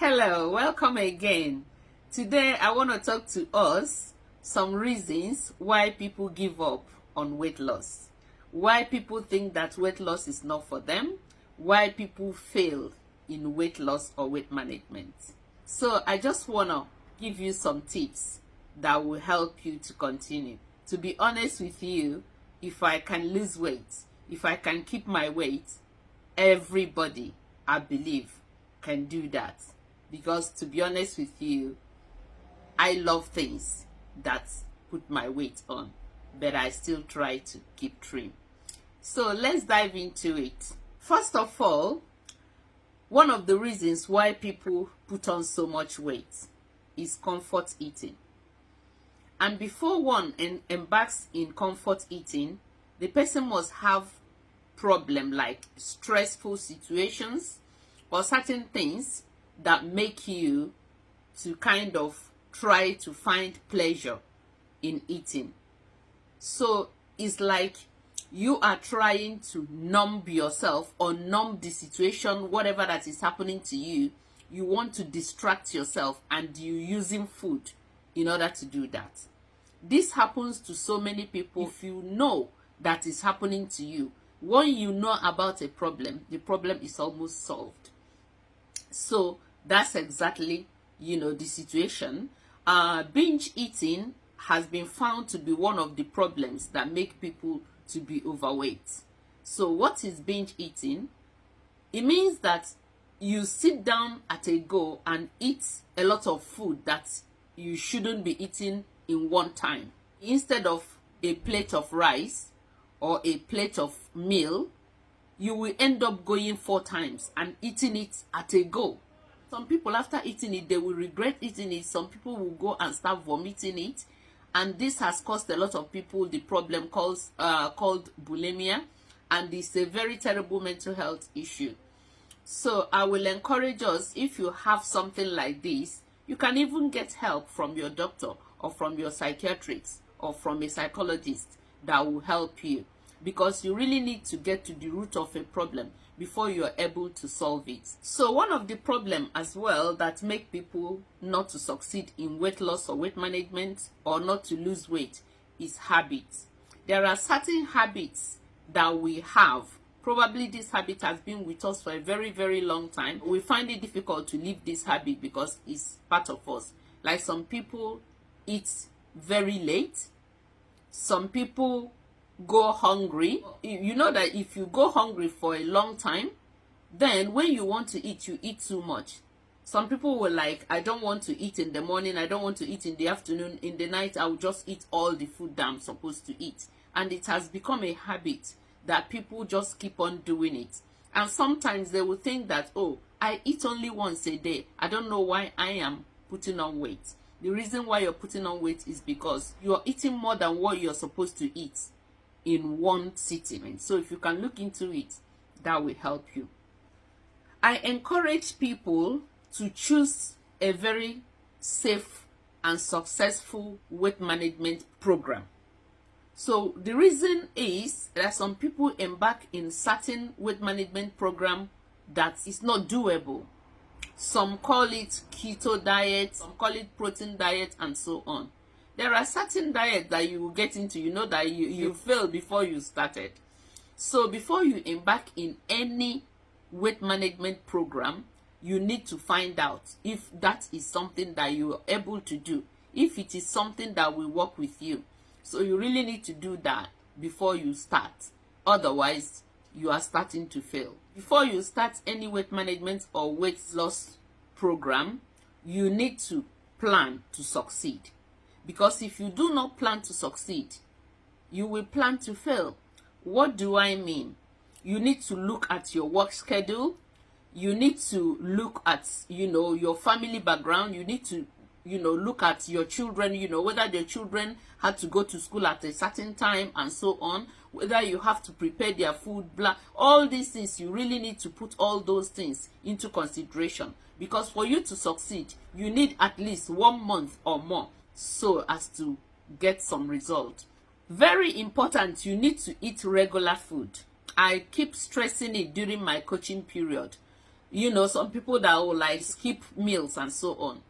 Hello, welcome again. Today I want to talk to us some reasons why people give up on weight loss. Why people think that weight loss is not for them. Why people fail in weight loss or weight management. So I just want to give you some tips that will help you to continue. To be honest with you, if I can lose weight, if I can keep my weight, everybody, I believe, can do that. Because to be honest with you, I love things that put my weight on, but I still try to keep trim. So let's dive into it. First of all, one of the reasons why people put on so much weight is comfort eating. And before one embarks in comfort eating, the person must have problem like stressful situations or certain things that make you to kind of try to find pleasure in eating. So it's like you are trying to numb yourself or numb the situation, whatever that is happening to you. You want to distract yourself and you're using food in order to do that. This happens to so many people. If you know that is happening to you, when you know about a problem, the problem is almost solved. So that's exactly, the situation. Binge eating has been found to be one of the problems that make people to be overweight. So what is binge eating? It means that you sit down at a go and eat a lot of food that you shouldn't be eating in one time. Instead of a plate of rice or a plate of meal, you will end up going 4 times and eating it at a go. Some people, after eating it, they will regret eating it. Some people will go and start vomiting it. And this has caused a lot of people the problem called bulimia. And it's a very terrible mental health issue. So I will encourage us, if you have something like this, you can even get help from your doctor or from your psychiatrist or from a psychologist that will help you. Because you really need to get to the root of a problem before you are able to solve it. So one of the problems as well that make people not to succeed in weight loss or weight management or not to lose weight is habits. There are certain habits that we have. Probably this habit has been with us for a very, very long time. We find it difficult to leave this habit because it's part of us. Like some people eat very late. Some people go hungry. You know that if you go hungry for a long time, then when you want to eat, you eat too much. Some people were like, I don't want to eat in the morning, I don't want to eat in the afternoon, in the night I will just eat all the food that I'm supposed to eat. And it has become a habit that people just keep on doing it. And sometimes they will think that, oh, I eat only once a day, I don't know why I am putting on weight. The reason why you're putting on weight is because you're eating more than what you're supposed to eat in one sitting. So if you can look into it, that will help you. I encourage people to choose a very safe and successful weight management program. So the reason is that some people embark in certain weight management program that is not doable. Some call it keto diet, some call it protein diet, and so on. There are certain diets that you will get into, that you failed before you started. So before you embark in any weight management program, you need to find out if that is something that you are able to do, if it is something that will work with you. So you really need to do that before you start. Otherwise, you are starting to fail. Before you start any weight management or weight loss program, you need to plan to succeed. Because if you do not plan to succeed, you will plan to fail. What do I mean? You need to look at your work schedule. You need to look at, your family background. You need to, look at your children, whether their children had to go to school at a certain time and so on, whether you have to prepare their food, blah. All these things, you really need to put all those things into consideration. Because for you to succeed, you need at least 1 month or more so as to get some result. Very important, you need to eat regular food. I keep stressing it during my coaching period. You know, some people that will like skip meals and so on.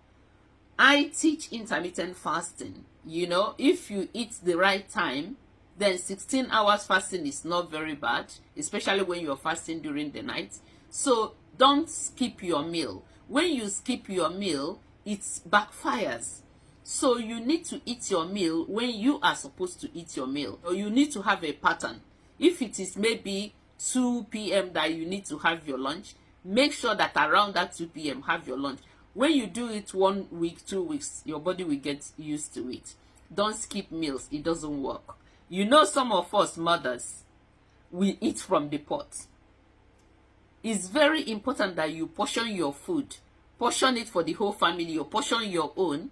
I teach intermittent fasting. You know, if you eat the right time, then 16 hours fasting is not very bad, especially when you're fasting during the night. So don't skip your meal. When you skip your meal, it backfires. So you need to eat your meal when you are supposed to eat your meal, or you need to have a pattern. If it is maybe 2 p.m. that you need to have your lunch, make sure that around that 2 p.m. have your lunch. When you do it 1 week, 2 weeks, your body will get used to it. Don't skip meals. It doesn't work. You know, some of us mothers, we eat from the pot. It's very important that you portion your food. Portion it for the whole family, or portion your own,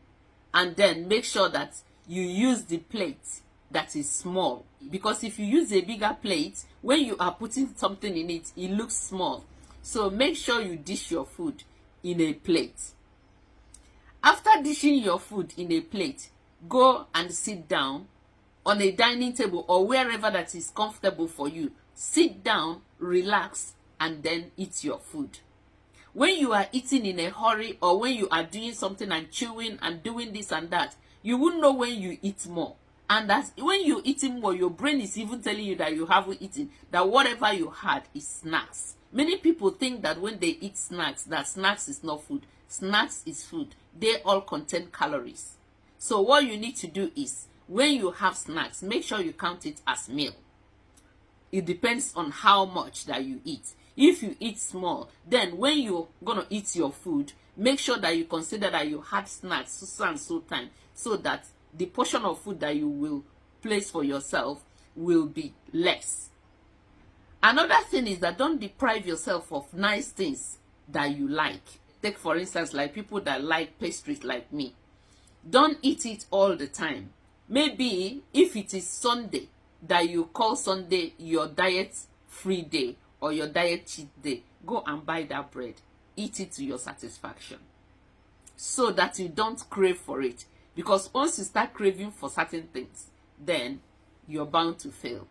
and then make sure that you use the plate that is small. Because if you use a bigger plate, when you are putting something in it, it looks small. So make sure you dish your food in a plate. After dishing your food in a plate, go and sit down on a dining table or wherever that is comfortable for you. Sit down, relax, and then eat your food. When you are eating in a hurry, or when you are doing something and chewing and doing this and that, you won't know when you eat more. And that's when you're eating more, your brain is even telling you that you haven't eaten, that whatever you had is snacks. Many people think that when they eat snacks, that snacks is not food. Snacks is food. They all contain calories. So what you need to do is, when you have snacks, make sure you count it as meal. It depends on how much that you eat. If you eat small, then when you're gonna eat your food, make sure that you consider that you had snacks so and so time, so that the portion of food that you will place for yourself will be less. Another thing is that don't deprive yourself of nice things that you like. Take for instance, like people that like pastries like me. Don't eat it all the time. Maybe if it is Sunday, that you call Sunday your diet free day or your diet cheat day, go and buy that bread. Eat it to your satisfaction, so that you don't crave for it. Because once you start craving for certain things, then you're bound to fail.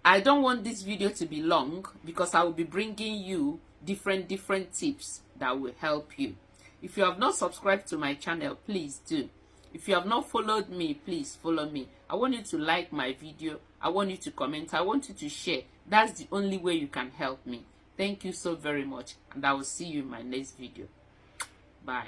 I don't want this video to be long, because I will be bringing you different tips that will help you. If you have not subscribed to my channel, please do. If you have not followed me, please follow me. I want you to like my video. I want you to comment. I want you to share. That's the only way you can help me. Thank you so very much, and I will see you in my next video. Bye.